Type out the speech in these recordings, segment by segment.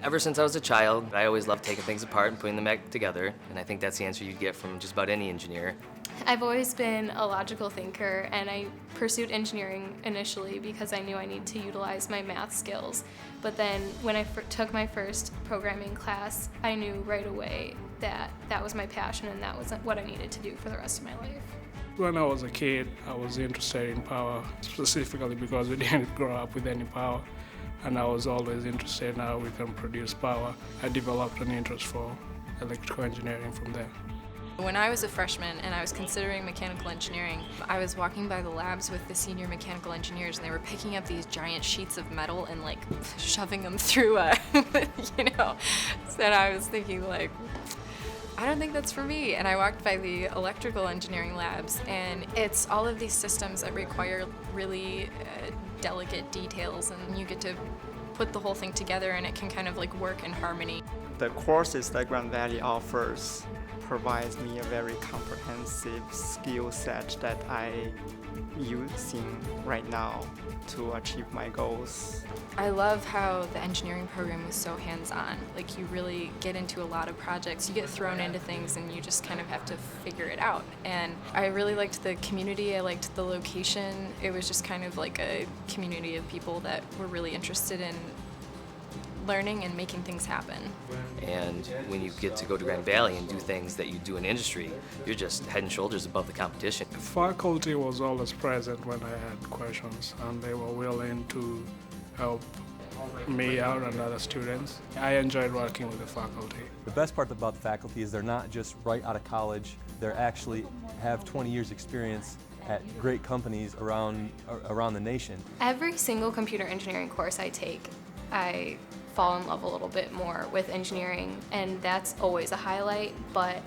Ever since I was a child, I always loved taking things apart and putting them back together, and I think that's the answer you'd get from just about any engineer. I've always been a logical thinker, and I pursued engineering initially because I knew I needed to utilize my math skills. But then when I took my first programming class, I knew right away that that was my passion and that was what I needed to do for the rest of my life. When I was a kid, I was interested in power, specifically because we didn't grow up with any power. And I was always interested in how we can produce power. I developed an interest for electrical engineering from there. When I was a freshman and I was considering mechanical engineering, I was walking by the labs with the senior mechanical engineers, and they were picking up these giant sheets of metal and like shoving them through So I was thinking like, I don't think that's for me. And I walked by the electrical engineering labs, and it's all of these systems that require really delicate details, and you get to put the whole thing together and it can kind of like work in harmony. The courses that Grand Valley offers provides me a very comprehensive skill set that I using right now to achieve my goals. I love how the engineering program was so hands-on. Like, you really get into a lot of projects, you get thrown into things and you just kind of have to figure it out. And I really liked the community, I liked the location. It was just kind of like a community of people that were really interested in learning and making things happen. And when you get to go to Grand Valley and do things that you do in industry, you're just head and shoulders above the competition. The faculty was always present when I had questions, and they were willing to help me out and other students. I enjoyed working with the faculty. The best part about the faculty is they're not just right out of college, they actually have 20 years experience at great companies around the nation. Every single computer engineering course I take, I fall in love a little bit more with engineering, and that's always a highlight. But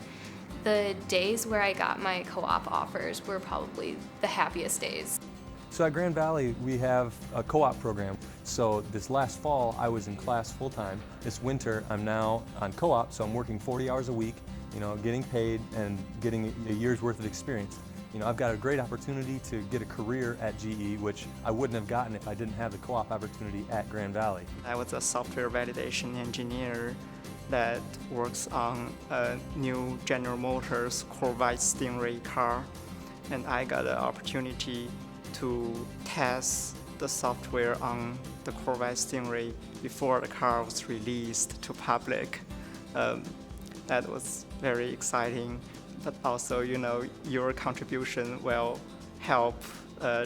the days where I got my co-op offers were probably the happiest days. So at Grand Valley, we have a co-op program. So this last fall, I was in class full-time. This winter, I'm now on co-op, so I'm working 40 hours a week, getting paid and getting a year's worth of experience. I've got a great opportunity to get a career at GE, which I wouldn't have gotten if I didn't have the co-op opportunity at Grand Valley. I was a software validation engineer that works on a new General Motors Corvette Stingray car, and I got an opportunity to test the software on the Corvette Stingray before the car was released to public. That was very exciting. But also, your contribution will help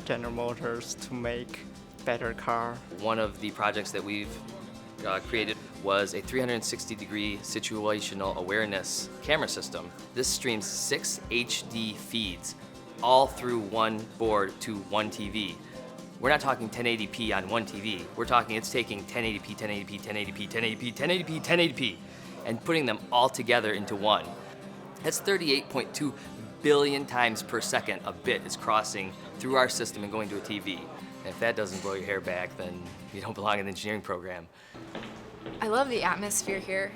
General Motors to make better car. One of the projects that we've created was a 360-degree situational awareness camera system. This streams 6 HD feeds all through one board to one TV. We're not talking 1080p on one TV. We're talking it's taking 1080p, 1080p, 1080p, 1080p, 1080p, 1080p, and putting them all together into one. That's 38.2 billion times per second a bit is crossing through our system and going to a TV. And if that doesn't blow your hair back, then you don't belong in the engineering program. I love the atmosphere here.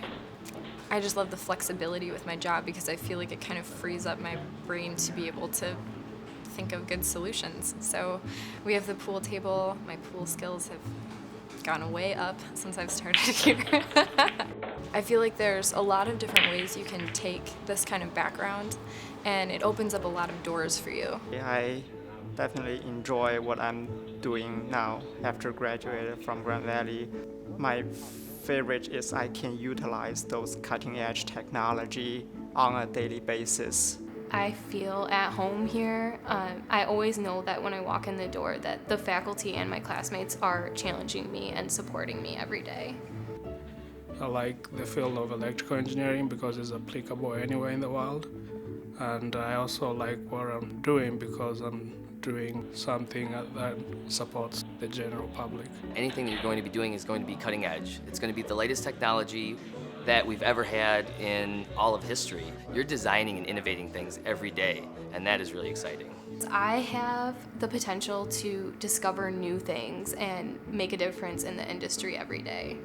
I just love the flexibility with my job because I feel like it kind of frees up my brain to be able to think of good solutions. So we have the pool table. My pool skills have gone way up since I've started here. I feel like there's a lot of different ways you can take this kind of background, and it opens up a lot of doors for you. I definitely enjoy what I'm doing now after graduating from Grand Valley. My favorite is I can utilize those cutting-edge technology on a daily basis. I feel at home here. I always know that when I walk in the door that the faculty and my classmates are challenging me and supporting me every day. I like the field of electrical engineering because it's applicable anywhere in the world. And I also like what I'm doing because I'm doing something that supports the general public. Anything that you're going to be doing is going to be cutting edge. It's going to be the latest technology that we've ever had in all of history. You're designing and innovating things every day, and that is really exciting. I have the potential to discover new things and make a difference in the industry every day.